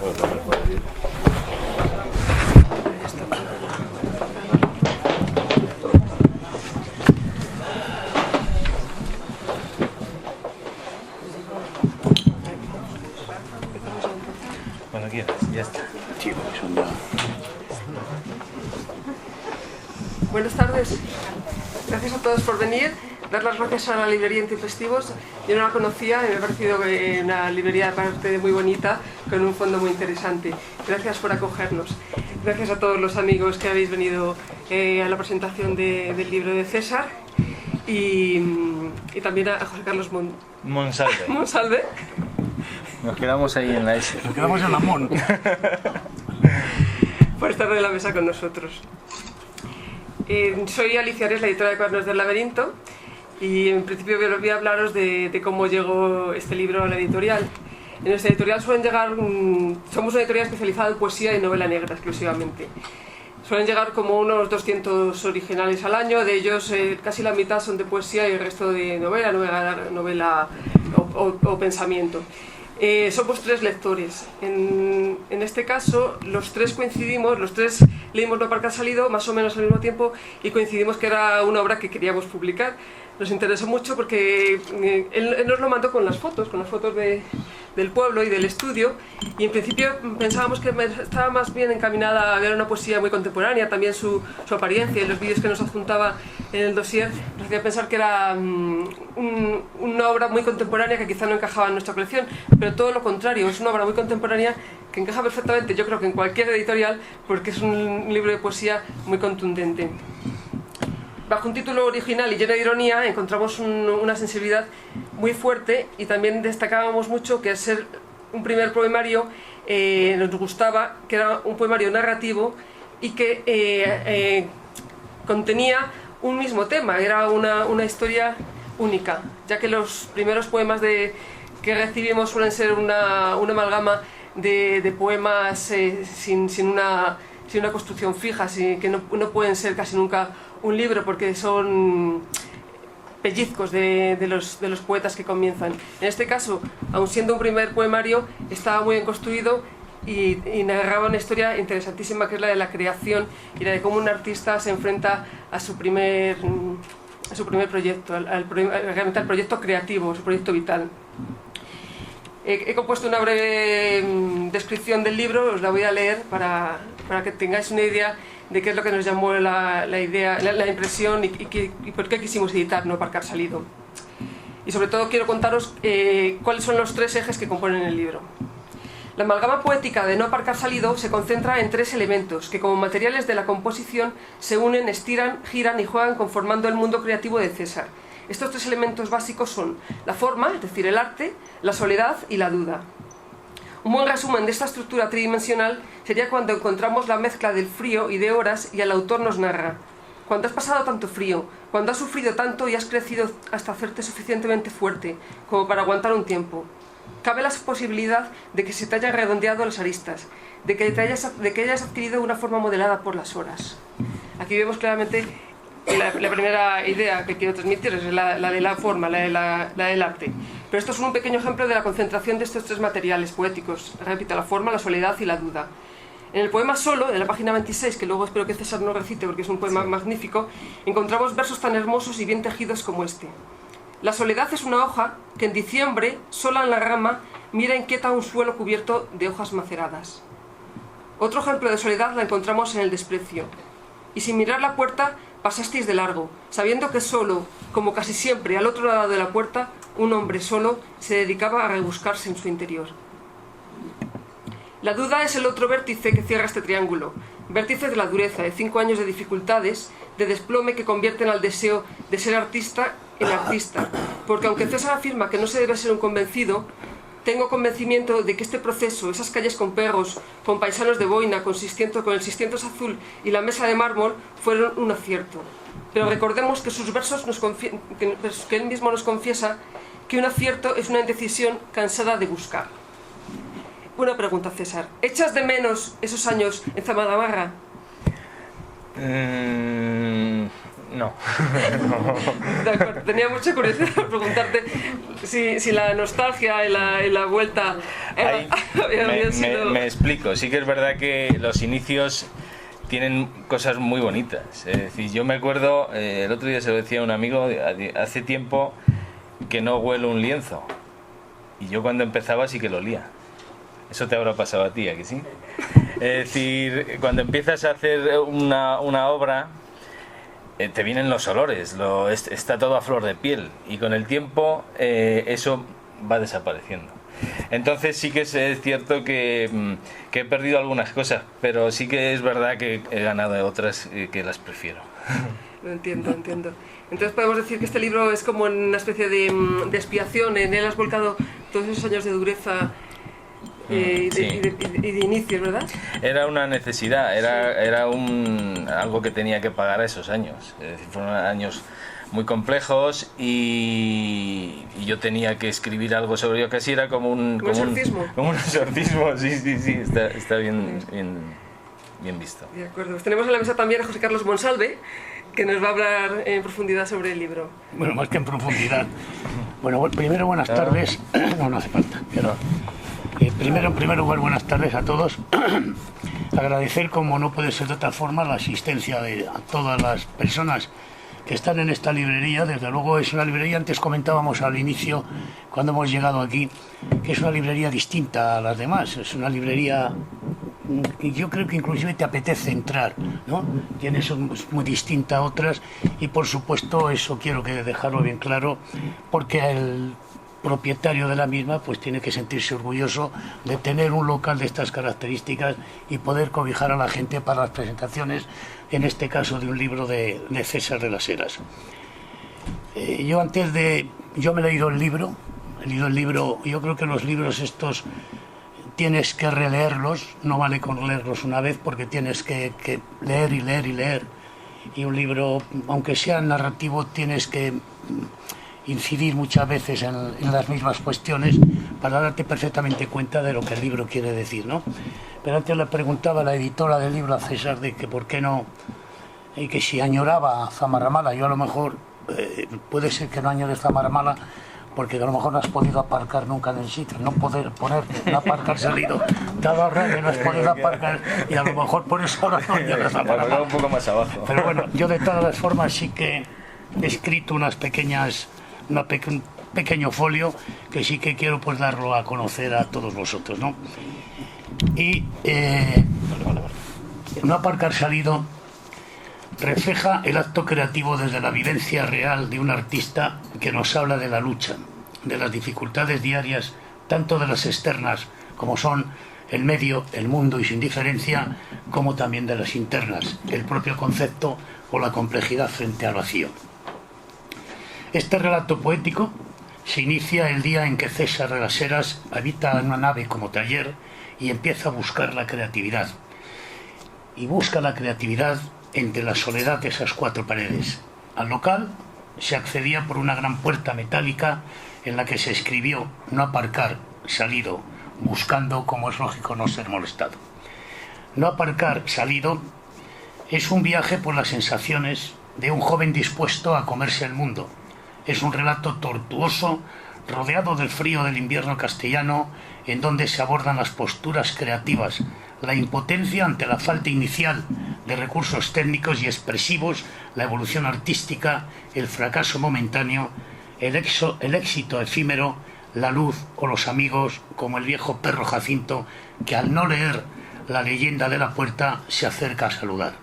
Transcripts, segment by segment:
Cuando quieras, ya está. Buenas tardes. Gracias a todos por venir. Dar las gracias a la librería Intempestivos. Yo no la conocía y me ha parecido una librería aparte muy bonita, con un fondo muy interesante. Gracias por acogernos. Gracias a todos los amigos que habéis venido a la presentación del libro de César y también a José Carlos Monsalve. Monsalve. Nos quedamos ahí en la S. Nos quedamos en la Mon. Por estar en la mesa con nosotros. Soy Alicia Ares, la editora de Cuadernos del Laberinto, y en principio voy a hablaros de cómo llegó este libro a la editorial. En nuestra editorial suelen llegar, somos una editorial especializada en poesía y novela negra exclusivamente. Suelen llegar como unos 200 originales al año, de ellos casi la mitad son de poesía y el resto de novela o pensamiento. Somos tres lectores. En este caso, los tres coincidimos, los tres leímos No Parque ha Salido más o menos al mismo tiempo y coincidimos que era una obra que queríamos publicar. Nos interesó mucho porque él nos lo mandó con las fotos del pueblo y del estudio, y en principio pensábamos que estaba más bien encaminada a ver una poesía muy contemporánea, también su apariencia y los vídeos que nos adjuntaba en el dossier nos hacía pensar que era una obra muy contemporánea que quizá no encajaba en nuestra colección, pero todo lo contrario, es una obra muy contemporánea que encaja perfectamente, yo creo que en cualquier editorial, porque es un libro de poesía muy contundente. Bajo un título original y lleno de ironía encontramos una sensibilidad muy fuerte, y también destacábamos mucho que al ser un primer poemario nos gustaba que era un poemario narrativo y que contenía un mismo tema, era una historia única, ya que los primeros poemas que recibimos suelen ser una amalgama de poemas sin una construcción fija, que no pueden ser casi nunca un libro porque son pellizcos de los poetas que comienzan. En este caso, aun siendo un primer poemario, estaba muy bien construido y narraba una historia interesantísima, que es la de la creación y la de cómo un artista se enfrenta a su primer proyecto, realmente al proyecto creativo, su proyecto vital. He compuesto una breve descripción del libro, os la voy a leer para que tengáis una idea de qué es lo que nos llamó la impresión y por qué quisimos editar No Parque ha Salido. Y sobre todo quiero contaros cuáles son los tres ejes que componen el libro. La amalgama poética de No Parque ha Salido se concentra en tres elementos que, como materiales de la composición, se unen, estiran, giran y juegan conformando el mundo creativo de César. Estos tres elementos básicos son la forma, es decir, el arte, la soledad y la duda. Un buen resumen de esta estructura tridimensional sería cuando encontramos la mezcla del frío y de horas y el autor nos narra: cuando has pasado tanto frío, cuando has sufrido tanto y has crecido hasta hacerte suficientemente fuerte como para aguantar un tiempo. Cabe la posibilidad de que se te hayan redondeado las aristas, de que hayas adquirido una forma modelada por las horas. Aquí vemos claramente la primera idea que quiero transmitir, es la de la forma, la del arte. Pero esto es un pequeño ejemplo de la concentración de estos tres materiales poéticos. Repito, la forma, la soledad y la duda. En el poema Solo, de la página 26, que luego espero que César no recite porque es un poema magnífico, encontramos versos tan hermosos y bien tejidos como este. La soledad es una hoja que en diciembre, sola en la rama, mira inquieta un suelo cubierto de hojas maceradas. Otro ejemplo de soledad la encontramos en el desprecio. Y sin mirar la puerta pasasteis de largo, sabiendo que solo, como casi siempre al otro lado de la puerta, un hombre solo se dedicaba a rebuscarse en su interior. La duda es el otro vértice que cierra este triángulo, vértice de la dureza, de 5 años de dificultades, de desplome que convierten al deseo de ser artista en artista, porque aunque César afirma que no se debe ser un convencido, tengo convencimiento de que este proceso, esas calles con perros, con paisanos de boina, con el 600 azul y la mesa de mármol, fueron un acierto. Pero recordemos que sus versos que él mismo nos confiesa que un acierto es una indecisión cansada de buscar. Una pregunta, César. ¿Echas de menos esos años en Zamadamarra? No. De acuerdo. Tenía mucha curiosidad por preguntarte si la nostalgia y la vuelta Ahí habían sido... me explico. Sí que es verdad que los inicios tienen cosas muy bonitas. Es decir, yo me acuerdo, el otro día se lo decía a un amigo, hace tiempo que no huelo un lienzo. Y yo cuando empezaba sí que lo olía. Eso te habrá pasado a ti, ¿a que sí? Es decir, cuando empiezas a hacer una obra, te vienen los olores, está todo a flor de piel. Y con el tiempo eso va desapareciendo. Entonces sí que es cierto que he perdido algunas cosas, pero sí que es verdad que he ganado otras que las prefiero. Lo entiendo. Entonces podemos decir que este libro es como una especie de expiación. En él has volcado todos esos años de dureza y de inicios, ¿verdad? Era una necesidad, era algo que tenía que pagar a esos años. Es decir, fueron años muy complejos y yo tenía que escribir algo sobre ello, casi era como un exorcismo. Como un exorcismo, sí, está bien visto. De acuerdo. Pues tenemos en la mesa también a José Carlos Monsalve, que nos va a hablar en profundidad sobre el libro. Bueno, más que en profundidad. Bueno, primero buenas tardes. No hace falta. Pero, primero, en primer lugar, buenas tardes a todos. Agradecer, como no puede ser de otra forma, la asistencia de a todas las personas que están en esta librería. Desde luego es una librería, antes comentábamos al inicio, cuando hemos llegado aquí, que es una librería distinta a las demás. Es una librería que yo creo que inclusive te apetece entrar, ¿no? Es muy distinta a otras y por supuesto eso quiero que dejarlo bien claro, porque el propietario de la misma pues tiene que sentirse orgulloso de tener un local de estas características y poder cobijar a la gente para las presentaciones, en este caso de un libro de César de las Heras. Yo me he leído el libro, yo creo que los libros estos tienes que releerlos, no vale con leerlos una vez porque tienes que leer y leer y leer, y un libro, aunque sea narrativo, tienes que incidir muchas veces en las mismas cuestiones para darte perfectamente cuenta de lo que el libro quiere decir, ¿no? Pero antes le preguntaba a la editora del libro, a César, de que por qué no, y que si añoraba Zamarramala. Yo a lo mejor, puede ser que no añores Zamarramala, porque a lo mejor no has podido aparcar nunca en el sitio, no poder poner, no aparcar salido, dado rabia, no has podido aparcar, y a lo mejor por eso ahora no añoras Zamarramala. Un poco más abajo. Pero bueno, yo de todas las formas sí que he escrito un pequeño folio que sí que quiero pues darlo a conocer a todos vosotros, ¿no? Y no aparcar salido refleja el acto creativo desde la vivencia real de un artista que nos habla de la lucha, de las dificultades diarias, tanto de las externas como son el medio, el mundo y su indiferencia, como también de las internas, el propio concepto o la complejidad frente al vacío. Este relato poético se inicia el día en que César de las Heras habita en una nave como taller y empieza a buscar la creatividad. Y busca la creatividad entre la soledad de esas cuatro paredes. Al local se accedía por una gran puerta metálica en la que se escribió no aparcar, salido, buscando, como es lógico, no ser molestado. No aparcar, salido, es un viaje por las sensaciones de un joven dispuesto a comerse el mundo. Es un relato tortuoso, rodeado del frío del invierno castellano, en donde se abordan las posturas creativas, la impotencia ante la falta inicial de recursos técnicos y expresivos, la evolución artística, el fracaso momentáneo, el éxito efímero, la luz o los amigos, como el viejo perro Jacinto, que al no leer la leyenda de la puerta se acerca a saludar.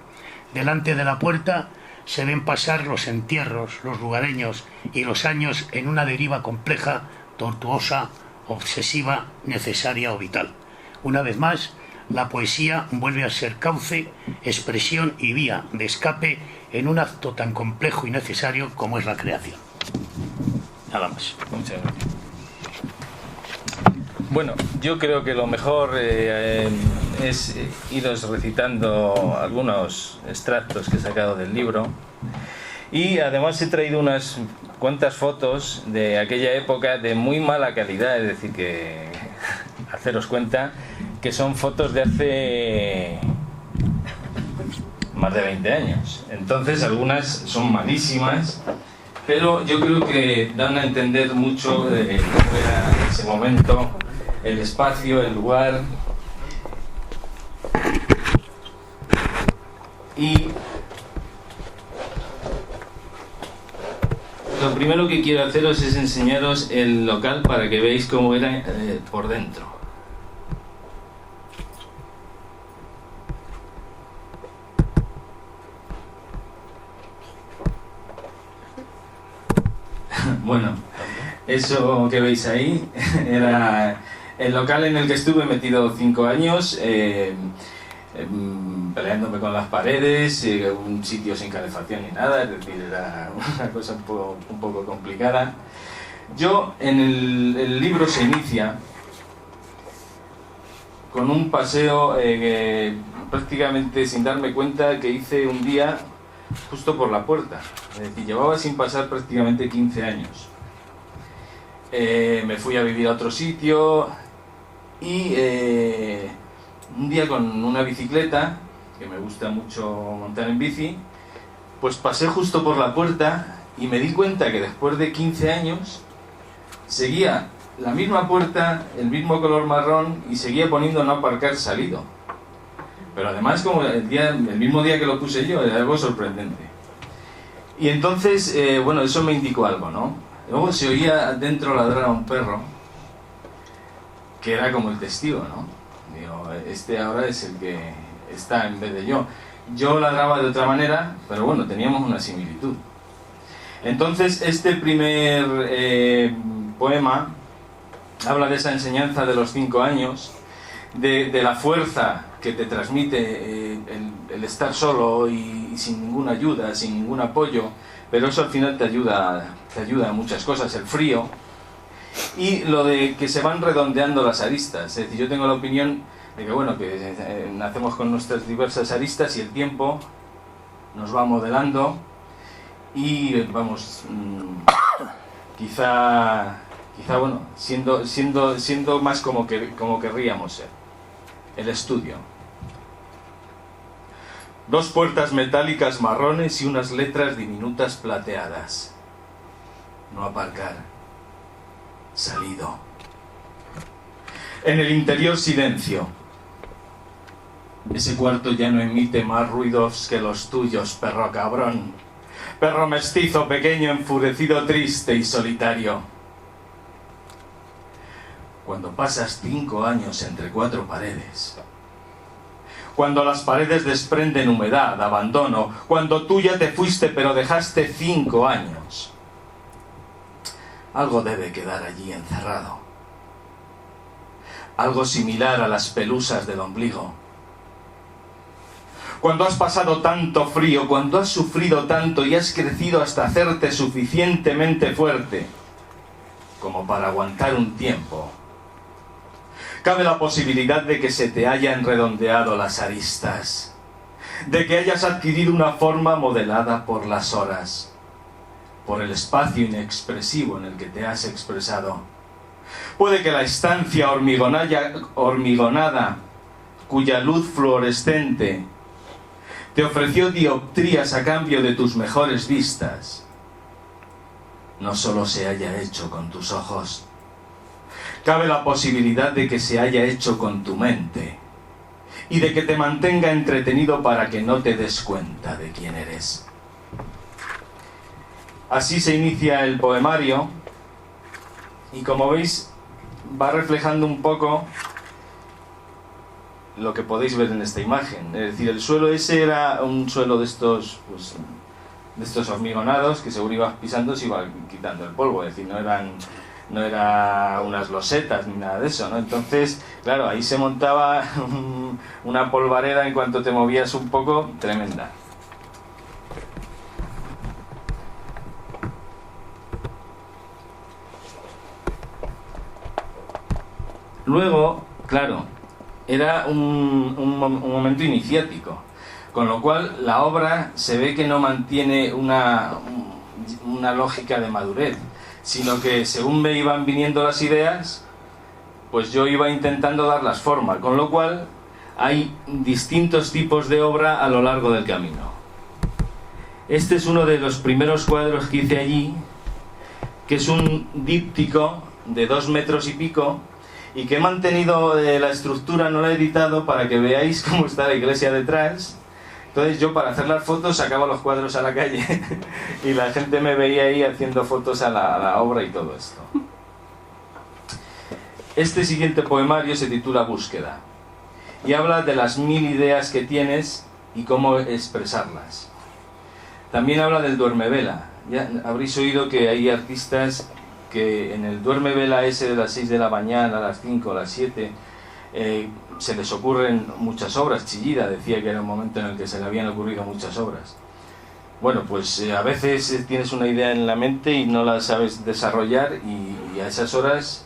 Delante de la puerta se ven pasar los entierros, los lugareños y los años en una deriva compleja, tortuosa, obsesiva, necesaria o vital. Una vez más, la poesía vuelve a ser cauce, expresión y vía de escape en un acto tan complejo y necesario como es la creación. Nada más. Muchas gracias. Bueno, yo creo que lo mejor es iros recitando algunos extractos que he sacado del libro, y además he traído unas cuantas fotos de aquella época de muy mala calidad, es decir, que haceros cuenta que son fotos de hace más de 20 años. Entonces algunas son malísimas, pero yo creo que dan a entender mucho de cómo era ese momento, el espacio, el lugar. Y lo primero que quiero haceros es enseñaros el local para que veáis cómo era por dentro. Bueno, eso que veis ahí era el local en el que estuve metido 5 años, peleándome con las paredes, un sitio sin calefacción ni nada, es decir, era una cosa un poco complicada. Yo, en el libro se inicia con un paseo prácticamente sin darme cuenta que hice un día justo por la puerta. Es decir, llevaba sin pasar prácticamente 15 años. Me fui a vivir a otro sitio y un día con una bicicleta, que me gusta mucho montar en bici, pues pasé justo por la puerta y me di cuenta que después de 15 años seguía la misma puerta, el mismo color marrón y seguía poniendo no aparcar salido. Pero además, como el mismo día que lo puse yo, era algo sorprendente. Y entonces, bueno, eso me indicó algo, ¿no? Luego se oía dentro ladrar a un perro, que era como el testigo, ¿no? Digo, este ahora es el que está en vez de yo. Yo ladraba de otra manera, pero bueno, teníamos una similitud. Entonces, este primer poema habla de esa enseñanza de los 5 años, de la fuerza que te transmite el estar solo y sin ninguna ayuda, sin ningún apoyo, pero eso al final te ayuda a muchas cosas, el frío, y lo de que se van redondeando las aristas. Es decir, yo tengo la opinión de que, bueno, que nacemos con nuestras diversas aristas y el tiempo nos va modelando y vamos, quizá bueno, siendo más como querríamos ser. El estudio. 2 puertas metálicas marrones y unas letras diminutas plateadas. No aparcar. Salido. En el interior silencio. Ese cuarto ya no emite más ruidos que los tuyos, perro cabrón. Perro mestizo, pequeño, enfurecido, triste y solitario. Cuando pasas 5 años entre 4 paredes, cuando las paredes desprenden humedad, abandono, cuando tú ya te fuiste pero dejaste 5 años, algo debe quedar allí encerrado. Algo similar a las pelusas del ombligo. Cuando has pasado tanto frío, cuando has sufrido tanto y has crecido hasta hacerte suficientemente fuerte como para aguantar un tiempo, cabe la posibilidad de que se te hayan redondeado las aristas, de que hayas adquirido una forma modelada por las horas, por el espacio inexpresivo en el que te has expresado. Puede que la estancia hormigonada, cuya luz fluorescente te ofreció dioptrías a cambio de tus mejores vistas, no solo se haya hecho con tus ojos. Cabe la posibilidad de que se haya hecho con tu mente y de que te mantenga entretenido para que no te des cuenta de quién eres. Así se inicia el poemario y, como veis, va reflejando un poco lo que podéis ver en esta imagen. Es decir, el suelo ese era un suelo de estos, pues, de estos hormigonados que seguro ibas pisando se iba quitando el polvo. Es decir, no era unas losetas ni nada de eso, ¿no? Entonces, claro, ahí se montaba una polvareda en cuanto te movías un poco, tremenda. Luego, claro, era un momento iniciático, con lo cual la obra se ve que no mantiene una lógica de madurez, sino que según me iban viniendo las ideas, pues yo iba intentando darlas forma, con lo cual hay distintos tipos de obra a lo largo del camino. Este es uno de los primeros cuadros que hice allí, que es un díptico de 2 metros y pico, y que he mantenido la estructura, no la he editado, para que veáis cómo está la iglesia detrás. Entonces yo, para hacer las fotos, sacaba los cuadros a la calle y la gente me veía ahí haciendo fotos a la obra y todo esto. Este siguiente poemario se titula Búsqueda y habla de las 1000 ideas que tienes y cómo expresarlas. También habla del duermevela. Ya habréis oído que hay artistas que en el duermevela ese de las 6 de la mañana, a las 5, a las 7, se les ocurren muchas obras. Chillida decía que era un momento en el que se le habían ocurrido muchas obras. Bueno, pues a veces tienes una idea en la mente y no la sabes desarrollar, y a esas horas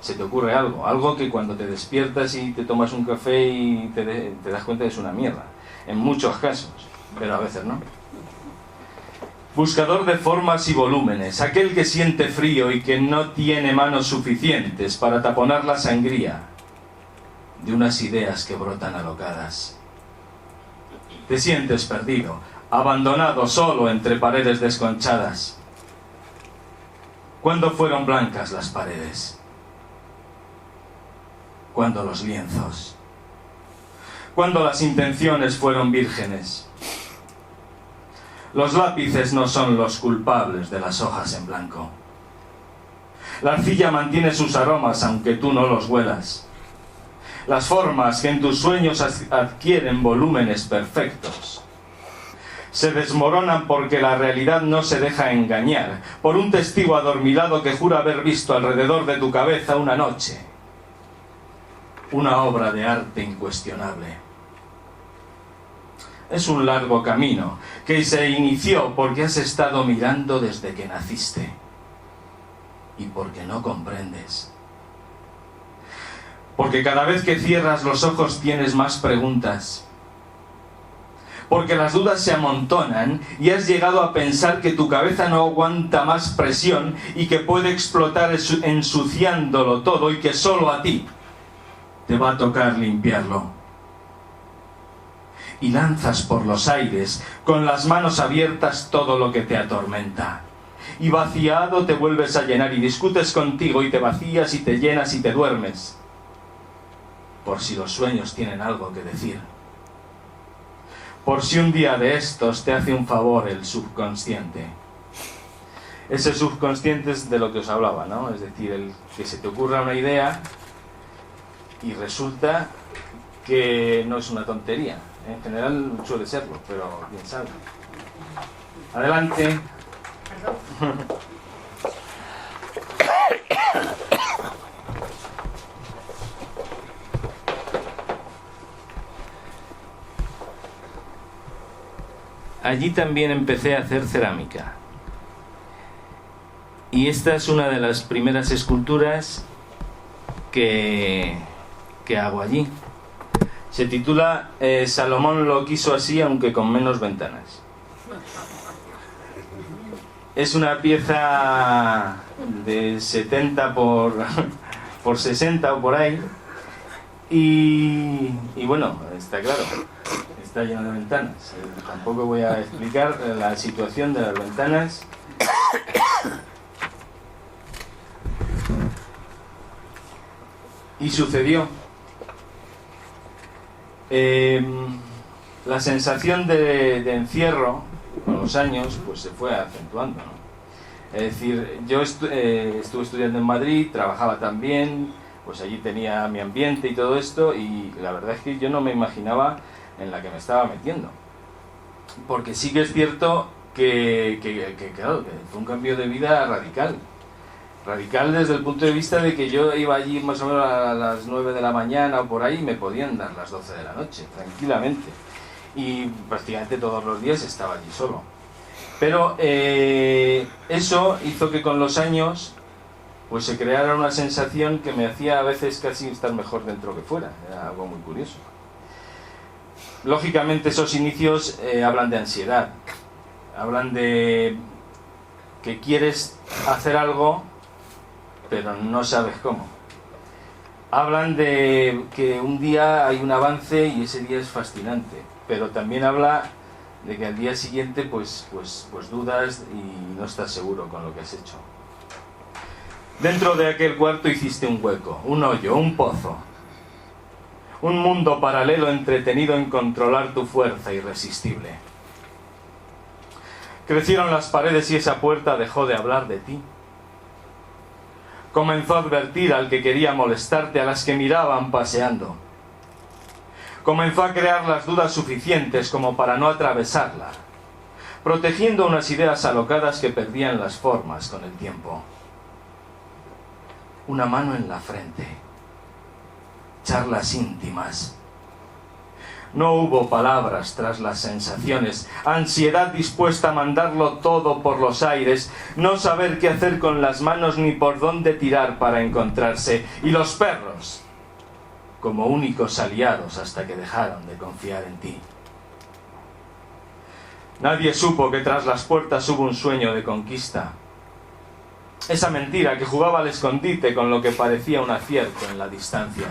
se te ocurre algo que cuando te despiertas y te tomas un café y te das cuenta que es una mierda, en muchos casos, pero a veces no. Buscador de formas y volúmenes, aquel que siente frío y que no tiene manos suficientes para taponar la sangría de unas ideas que brotan alocadas. Te sientes perdido, abandonado, solo entre paredes desconchadas. ¿Cuándo fueron blancas las paredes? ¿Cuándo los lienzos? ¿Cuándo las intenciones fueron vírgenes? Los lápices no son los culpables de las hojas en blanco. La arcilla mantiene sus aromas aunque tú no los huelas. Las formas que en tus sueños adquieren volúmenes perfectos se desmoronan porque la realidad no se deja engañar por un testigo adormilado que jura haber visto alrededor de tu cabeza una noche una obra de arte incuestionable. Es un largo camino que se inició porque has estado mirando desde que naciste y porque no comprendes. Porque cada vez que cierras los ojos tienes más preguntas. Porque las dudas se amontonan y has llegado a pensar que tu cabeza no aguanta más presión y que puede explotar ensuciándolo todo y que solo a ti te va a tocar limpiarlo. Y lanzas por los aires, con las manos abiertas, todo lo que te atormenta. Y vaciado te vuelves a llenar y discutes contigo y te vacías y te llenas y te duermes. Por si los sueños tienen algo que decir. Por si un día de estos te hace un favor el subconsciente. Ese subconsciente es de lo que os hablaba, ¿no? Es decir, el que se te ocurra una idea y resulta que no es una tontería. En general suele serlo, pero quién sabe. Adelante. Perdón. Allí también empecé a hacer cerámica. Y esta es una de las primeras esculturas que hago allí. Se titula Salomón lo quiso así, aunque con menos ventanas. Es una pieza de 70 por 60 o por ahí. Y bueno, está claro, está lleno de ventanas. Tampoco voy a explicar la situación de las ventanas. Y sucedió. La sensación de encierro con los años pues se fue acentuando, ¿no? Es decir, yo estuve estudiando en Madrid, trabajaba también, pues allí tenía mi ambiente y todo esto, y la verdad es que yo no me imaginaba en la que me estaba metiendo, porque sí que es cierto que claro, que fue un cambio de vida radical desde el punto de vista de que yo iba allí más o menos a las 9 de la mañana o por ahí, y me podían dar las 12 de la noche, tranquilamente. Y prácticamente todos los días estaba allí solo. Pero eso hizo que con los años pues se creara una sensación que me hacía a veces casi estar mejor dentro que fuera. Era algo muy curioso. Lógicamente esos inicios hablan de ansiedad. Hablan de que quieres hacer algo pero no sabes cómo. hablan de que un día hay un avance y ese día es fascinante, pero también habla de que al día siguiente pues dudas y no estás seguro con lo que has hecho. Dentro de aquel cuarto hiciste un hueco, un hoyo, un pozo, un mundo paralelo entretenido en controlar tu fuerza irresistible. Crecieron las paredes y esa puerta dejó de hablar de ti. Comenzó a advertir al que quería molestarte, a las que miraban paseando. Comenzó a crear las dudas suficientes como para no atravesarla, protegiendo unas ideas alocadas que perdían las formas con el tiempo. Una mano en la frente. Charlas íntimas. No hubo palabras tras las sensaciones, ansiedad dispuesta a mandarlo todo por los aires, no saber qué hacer con las manos ni por dónde tirar para encontrarse, y los perros, como únicos aliados hasta que dejaron de confiar en ti. Nadie supo que tras las puertas hubo un sueño de conquista. Esa mentira que jugaba al escondite con lo que parecía un acierto en la distancia.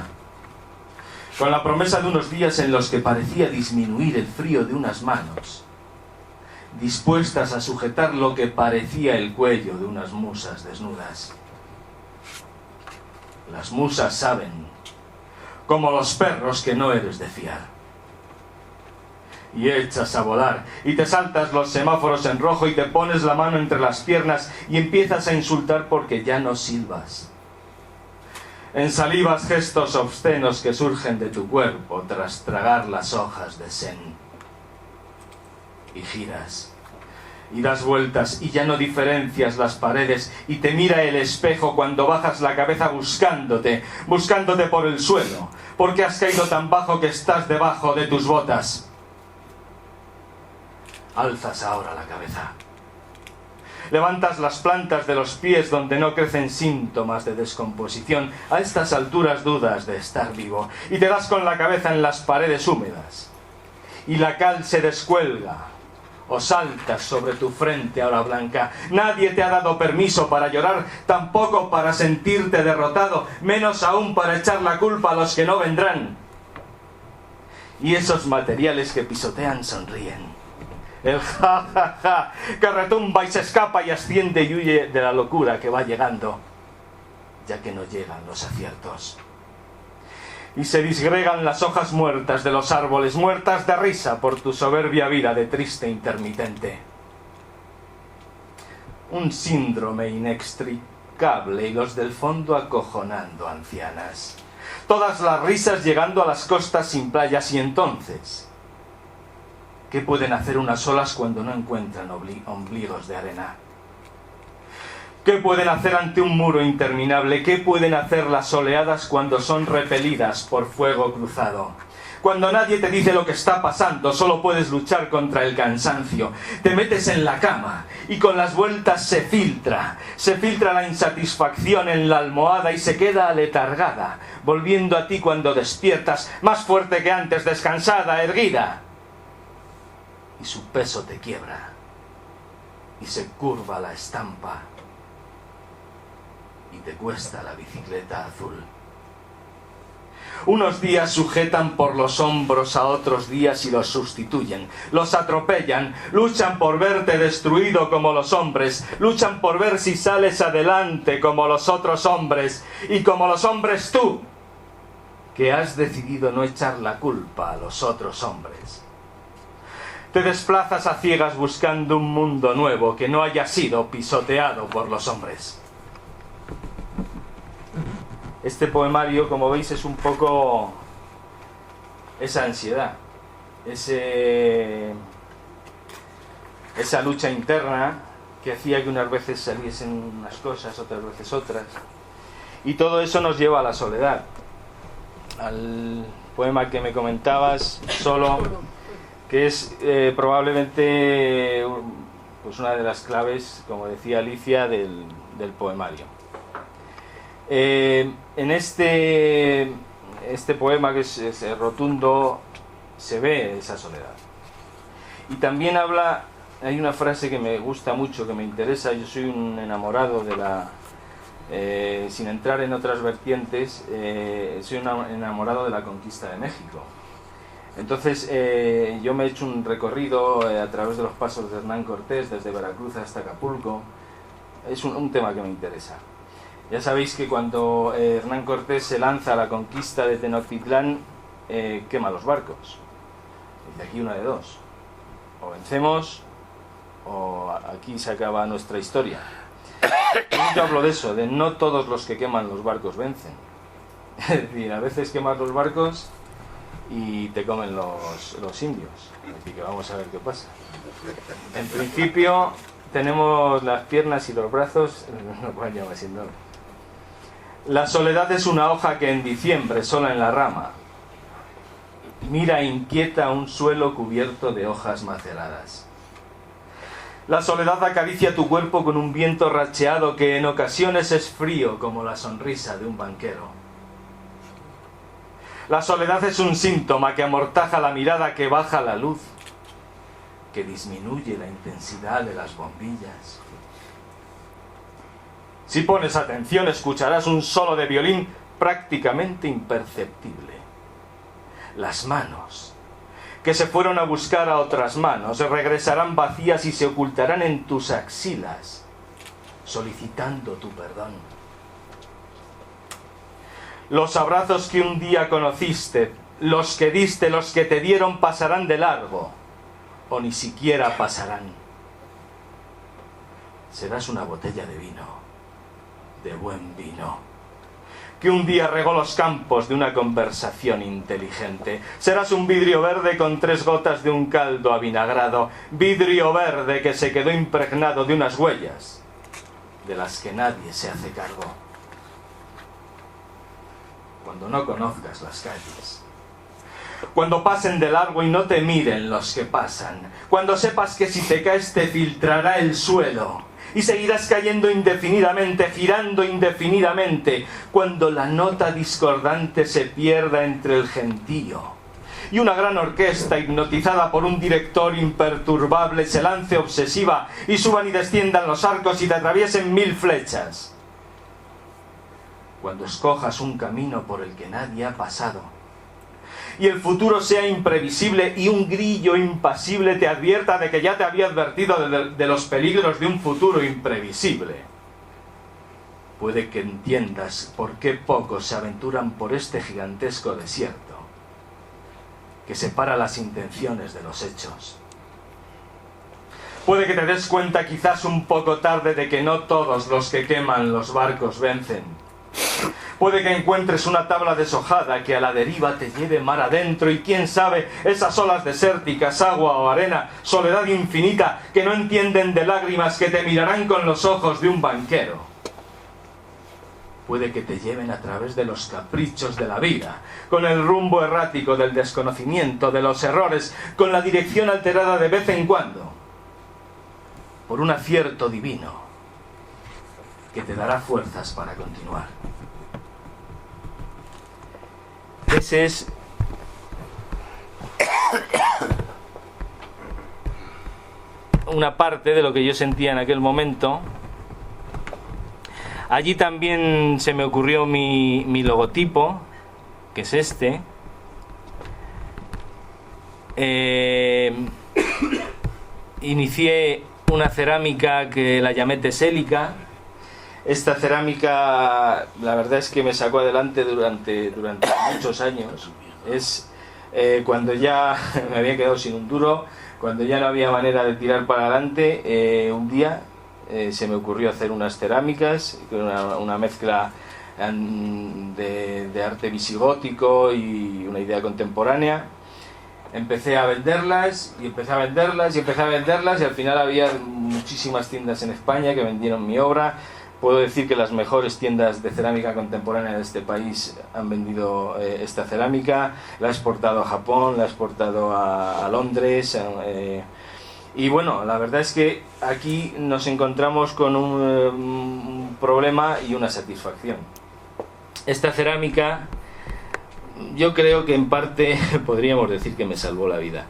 Con la promesa de unos días en los que parecía disminuir el frío de unas manos, dispuestas a sujetar lo que parecía el cuello de unas musas desnudas. Las musas saben, como los perros, que no eres de fiar. Y echas a volar, y te saltas los semáforos en rojo y te pones la mano entre las piernas y empiezas a insultar porque ya no silbas. Ensalivas gestos obscenos que surgen de tu cuerpo tras tragar las hojas de sen. Y giras, y das vueltas, y ya no diferencias las paredes, y te mira el espejo cuando bajas la cabeza buscándote por el suelo, porque has caído tan bajo que estás debajo de tus botas. Alzas ahora la cabeza. Levantas las plantas de los pies donde no crecen síntomas de descomposición. A estas alturas dudas de estar vivo y te das con la cabeza en las paredes húmedas. Y la cal se descuelga o saltas sobre tu frente ahora blanca. Nadie te ha dado permiso para llorar, tampoco para sentirte derrotado, menos aún para echar la culpa a los que no vendrán. Y esos materiales que pisotean sonríen. El ja, ja, ja, que retumba y se escapa y asciende y huye de la locura que va llegando, ya que no llegan los aciertos. Y se disgregan las hojas muertas de los árboles, muertas de risa por tu soberbia vida de triste intermitente. Un síndrome inextricable y los del fondo acojonando ancianas. Todas las risas llegando a las costas sin playas y entonces... ¿qué pueden hacer unas olas cuando no encuentran ombligos de arena? ¿Qué pueden hacer ante un muro interminable? ¿Qué pueden hacer las oleadas cuando son repelidas por fuego cruzado? Cuando nadie te dice lo que está pasando, solo puedes luchar contra el cansancio. Te metes en la cama y con las vueltas se filtra la insatisfacción en la almohada y se queda aletargada, volviendo a ti cuando despiertas, más fuerte que antes, descansada, erguida. Y su peso te quiebra, y se curva la estampa, y te cuesta la bicicleta azul. Unos días sujetan por los hombros a otros días y los sustituyen, los atropellan, luchan por verte destruido como los hombres, luchan por ver si sales adelante como los otros hombres, y como los hombres tú, que has decidido no echar la culpa a los otros hombres. Te desplazas a ciegas buscando un mundo nuevo que no haya sido pisoteado por los hombres. Este poemario, como veis, es un poco esa ansiedad, esa lucha interna que hacía que unas veces saliesen unas cosas, otras veces otras. Y todo eso nos lleva a la soledad. Al poema que me comentabas, Solo, que es probablemente pues una de las claves, como decía Alicia, del poemario. En este poema, que es rotundo, se ve esa soledad. Y también hay una frase que me gusta mucho, que me interesa. Yo soy un enamorado sin entrar en otras vertientes, soy un enamorado de la conquista de México. Entonces yo me he hecho un recorrido a través de los pasos de Hernán Cortés, desde Veracruz hasta Acapulco. Es un tema que me interesa. Ya sabéis que cuando Hernán Cortés se lanza a la conquista de Tenochtitlán, quema los barcos. Dice, aquí una de dos: o vencemos o aquí se acaba nuestra historia. Yo hablo de eso, de no todos los que queman los barcos vencen. Es decir, a veces quemas los barcos y te comen los indios. Así que vamos a ver qué pasa. En principio tenemos las piernas y los brazos, no pueden llamar sin nombre. La soledad es una hoja que en diciembre, sola en la rama, mira inquieta un suelo cubierto de hojas maceradas. La soledad acaricia tu cuerpo con un viento racheado que en ocasiones es frío como la sonrisa de un banquero. La soledad es un síntoma que amortaja la mirada, que baja la luz, que disminuye la intensidad de las bombillas. Si pones atención, escucharás un solo de violín prácticamente imperceptible. Las manos, que se fueron a buscar a otras manos, regresarán vacías y se ocultarán en tus axilas, solicitando tu perdón. Los abrazos que un día conociste, los que diste, los que te dieron, pasarán de largo, o ni siquiera pasarán. Serás una botella de vino, de buen vino, que un día regó los campos de una conversación inteligente. Serás un vidrio verde con 3 gotas de un caldo avinagrado, vidrio verde que se quedó impregnado de unas huellas de las que nadie se hace cargo. Cuando no conozcas las calles, cuando pasen de largo y no te miren los que pasan, cuando sepas que si te caes te filtrará el suelo y seguirás cayendo indefinidamente, girando indefinidamente, cuando la nota discordante se pierda entre el gentío y una gran orquesta hipnotizada por un director imperturbable se lance obsesiva y suban y desciendan los arcos y te atraviesen 1000 flechas. Cuando escojas un camino por el que nadie ha pasado y el futuro sea imprevisible y un grillo impasible te advierta de que ya te había advertido de los peligros de un futuro imprevisible, puede que entiendas por qué pocos se aventuran por este gigantesco desierto que separa las intenciones de los hechos. Puede que te des cuenta quizás un poco tarde de que no todos los que queman los barcos vencen. Puede que encuentres una tabla deshojada que a la deriva te lleve mar adentro y quién sabe, esas olas desérticas, agua o arena, soledad infinita, que no entienden de lágrimas, que te mirarán con los ojos de un banquero. Puede que te lleven a través de los caprichos de la vida, con el rumbo errático del desconocimiento, de los errores, con la dirección alterada de vez en cuando, por un acierto divino que te dará fuerzas para continuar. Ese es una parte de lo que yo sentía en aquel momento. Allí también se me ocurrió mi logotipo, que es este. Inicié una cerámica que la llamé Tesélica. Esta cerámica, la verdad es que me sacó adelante durante muchos años. Es cuando ya me había quedado sin un duro, cuando ya no había manera de tirar para adelante, un día se me ocurrió hacer unas cerámicas, una mezcla de arte visigótico y una idea contemporánea. Empecé a venderlas y empecé a venderlas y empecé a venderlas y al final había muchísimas tiendas en España que vendieron mi obra. Puedo decir que las mejores tiendas de cerámica contemporánea de este país han vendido esta cerámica. La he exportado a Japón, la he exportado a Londres. Y bueno, la verdad es que aquí nos encontramos con un problema y una satisfacción. Esta cerámica, yo creo que en parte podríamos decir que me salvó la vida.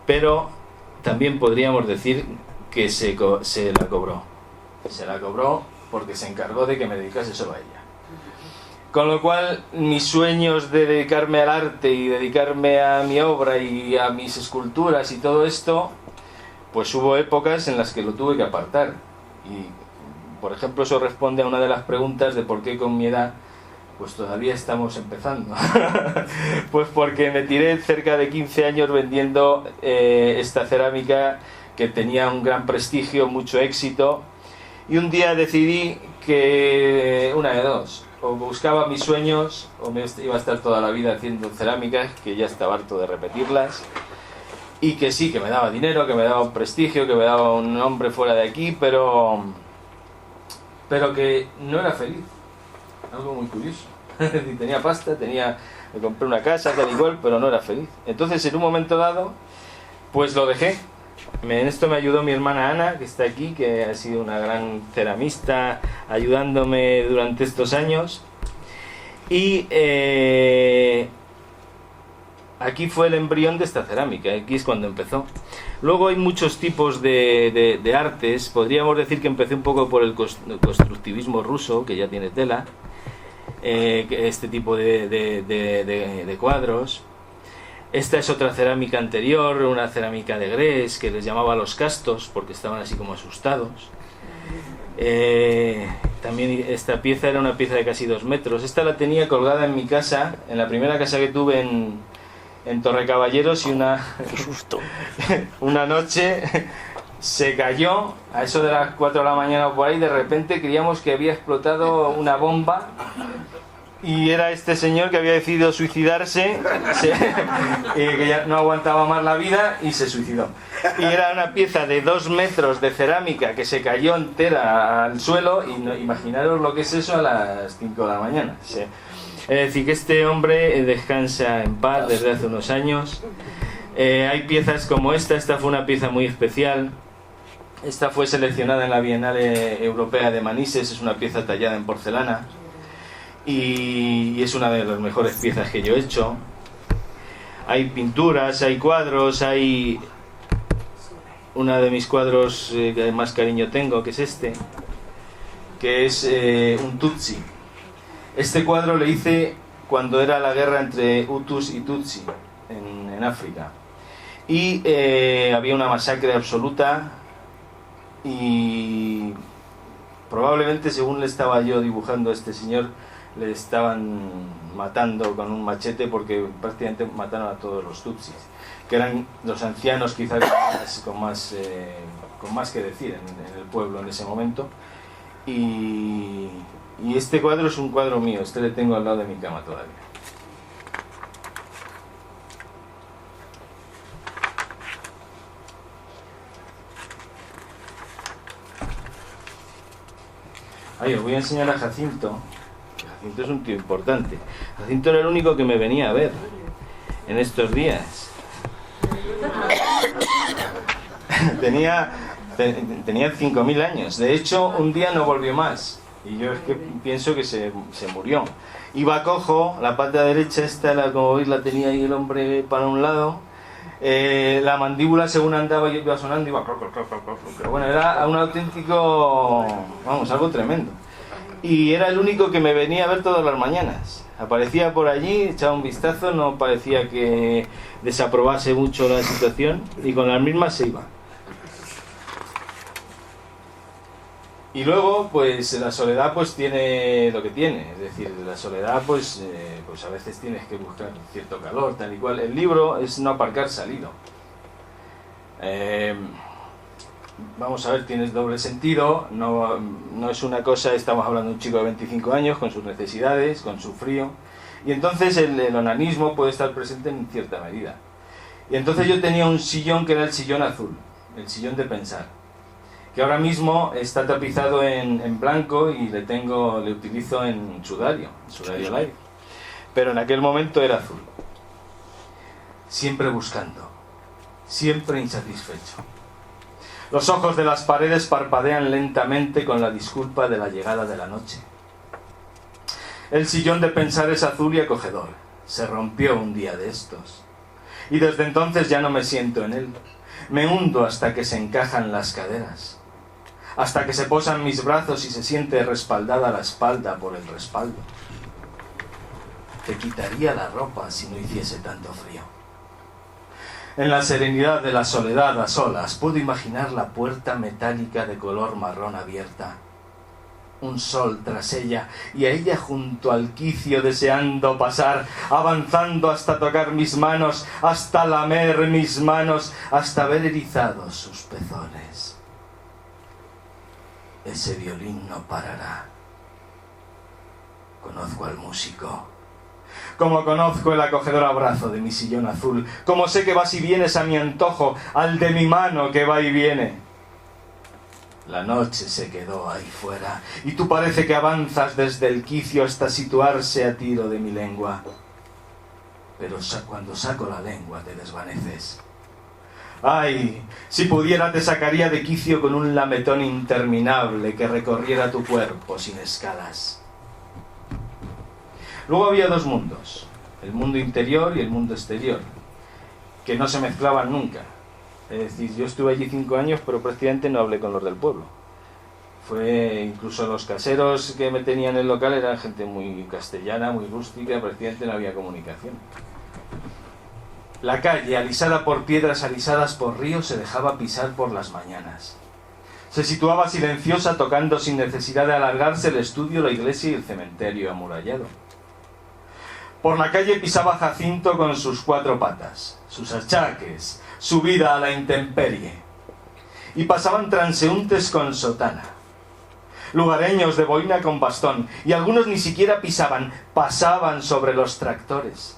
Pero también podríamos decir que se la cobró. Se la cobró porque se encargó de que me dedicase solo a ella. Con lo cual, mis sueños de dedicarme al arte y dedicarme a mi obra y a mis esculturas y todo esto, pues hubo épocas en las que lo tuve que apartar. Y, por ejemplo, eso responde a una de las preguntas de por qué con mi edad pues todavía estamos empezando. Pues porque me tiré cerca de 15 años vendiendo esta cerámica que tenía un gran prestigio, mucho éxito, y un día decidí que una de dos: o buscaba mis sueños o me iba a estar toda la vida haciendo cerámicas, que ya estaba harto de repetirlas, y que sí, que me daba dinero, que me daba un prestigio, que me daba un nombre fuera de aquí, pero que no era feliz. Algo muy curioso. Tenía pasta, me compré una casa, tal y cual, pero no era feliz. Entonces, en un momento dado, pues lo dejé. En esto me ayudó mi hermana Ana, que está aquí, que ha sido una gran ceramista, ayudándome durante estos años. Y aquí fue el embrión de esta cerámica, aquí es cuando empezó. Luego hay muchos tipos de artes. Podríamos decir que empecé un poco por el constructivismo ruso, que ya tiene tela, este tipo de cuadros. Esta es otra cerámica anterior, una cerámica de Grés, que les llamaba los castos, porque estaban así como asustados. También esta pieza era una pieza de casi 2 metros. Esta la tenía colgada en mi casa, en la primera casa que tuve en Torrecaballeros, y una noche se cayó a eso de las 4 de la mañana o por ahí. De repente creíamos que había explotado una bomba y era este señor que había decidido suicidarse, que ya no aguantaba más la vida y se suicidó. Y era una pieza de 2 metros de cerámica que se cayó entera al suelo, y no, imaginaros lo que es eso a las 5 de la mañana. Sí. Es decir, que este hombre descansa en paz desde hace unos años. Hay piezas como esta fue una pieza muy especial. Esta fue seleccionada en la Bienal Europea de Manises, es una pieza tallada en porcelana y es una de las mejores piezas que yo he hecho. Hay pinturas, hay cuadros, hay uno de mis cuadros que más cariño tengo, que es este, que es un Tutsi. Este cuadro le hice cuando era la guerra entre Hutus y Tutsi en África, y había una masacre absoluta, y probablemente, según le estaba yo dibujando a este señor, le estaban matando con un machete, porque prácticamente mataron a todos los Tutsis, que eran los ancianos quizás con más que decir en el pueblo en ese momento. Y este cuadro es un cuadro mío, este le tengo al lado de mi cama todavía. Ahí os voy a enseñar a Jacinto. Jacinto es un tío importante. Jacinto era el único que me venía a ver en estos días. Tenía 5.000 años. De hecho, un día no volvió más. Y yo es que pienso que se murió. Iba cojo, la pata derecha esta, como veis, la tenía ahí el hombre para un lado. La mandíbula, según andaba y iba sonando, iba... Pero bueno, era un auténtico... Vamos, algo tremendo. Y era el único que me venía a ver todas las mañanas. Aparecía por allí, echaba un vistazo, no parecía que desaprobase mucho la situación, y con las mismas se iba. Y luego, pues la soledad pues tiene lo que tiene, es decir, la soledad pues a veces tienes que buscar cierto calor, tal y cual. El libro es no aparcar salido. Vamos a ver, tienes doble sentido, no es una cosa, estamos hablando de un chico de 25 años con sus necesidades, con su frío, y entonces el onanismo puede estar presente en cierta medida. Y entonces yo tenía un sillón que era el sillón azul, el sillón de pensar, que ahora mismo está tapizado en blanco y le utilizo en sudario live, pero en aquel momento era azul. Siempre buscando, siempre insatisfecho. Los ojos de las paredes parpadean lentamente con la disculpa de la llegada de la noche. El sillón de pensar es azul y acogedor. Se rompió un día de estos. Y desde entonces ya no me siento en él. Me hundo hasta que se encajan las caderas. hasta que se posan mis brazos y se siente respaldada la espalda por el respaldo. Te quitaría la ropa si no hiciese tanto frío. En la serenidad de la soledad a solas puedo imaginar la puerta metálica de color marrón abierta, un sol tras ella y a ella junto al quicio deseando pasar, avanzando hasta tocar mis manos, hasta lamer mis manos, hasta ver erizados sus pezones. Ese violín no parará. Conozco al músico, como conozco el acogedor abrazo de mi sillón azul, como sé que vas y vienes a mi antojo, al de mi mano que va y viene. La noche se quedó ahí fuera, y tú parece que avanzas desde el quicio hasta situarse a tiro de mi lengua. Pero cuando saco la lengua te desvaneces. ¡Ay! Si pudiera te sacaría de quicio con un lametón interminable que recorriera tu cuerpo sin escalas. Luego había dos mundos, el mundo interior y el mundo exterior, que no se mezclaban nunca. Es decir, yo estuve allí 5 años, pero prácticamente no hablé con los del pueblo. Incluso los caseros que me tenían en el local eran gente muy castellana, muy rústica, prácticamente no había comunicación. La calle, alisada por piedras, alisadas por ríos, se dejaba pisar por las mañanas. Se situaba silenciosa, tocando sin necesidad de alargarse el estudio, la iglesia y el cementerio amurallado. Por la calle pisaba Jacinto con sus 4 patas, sus achaques, su vida a la intemperie. Y pasaban transeúntes con sotana, lugareños de boina con bastón, y algunos ni siquiera pisaban, pasaban sobre los tractores.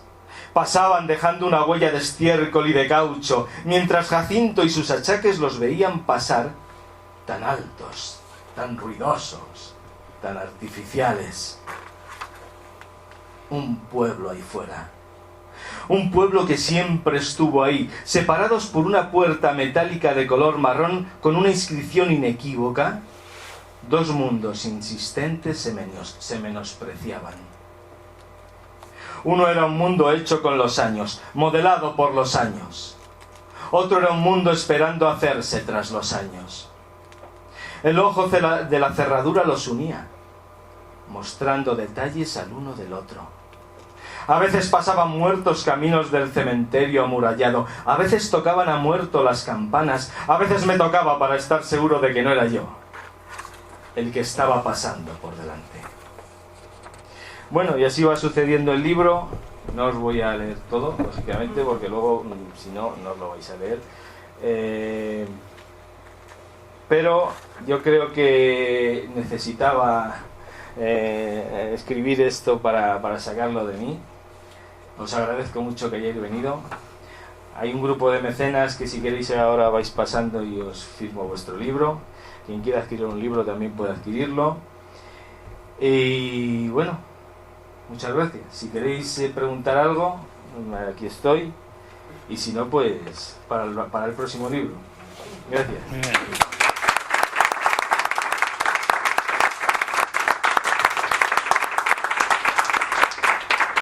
Pasaban dejando una huella de estiércol y de caucho, mientras Jacinto y sus achaques los veían pasar, tan altos, tan ruidosos, tan artificiales. Un pueblo ahí fuera. Un pueblo que siempre estuvo ahí, separados por una puerta metálica de color marrón con una inscripción inequívoca. Dos mundos insistentes se menospreciaban. Uno era un mundo hecho con los años, modelado por los años. Otro era un mundo esperando hacerse tras los años. El ojo de la cerradura los unía, mostrando detalles al uno del otro. A veces pasaban muertos caminos del cementerio amurallado, a veces tocaban a muerto las campanas, a veces me tocaba para estar seguro de que no era yo el que estaba pasando por delante. Bueno, y así va sucediendo el libro. No os voy a leer todo, lógicamente, porque luego, si no, no os lo vais a leer. Pero yo creo que necesitaba escribir esto para sacarlo de mí. Os agradezco mucho que hayáis venido. Hay un grupo de mecenas que si queréis ahora vais pasando y os firmo vuestro libro. Quien quiera adquirir un libro también puede adquirirlo. Y bueno, muchas gracias. Si queréis preguntar algo, aquí estoy. Y si no, pues para el próximo libro. Gracias.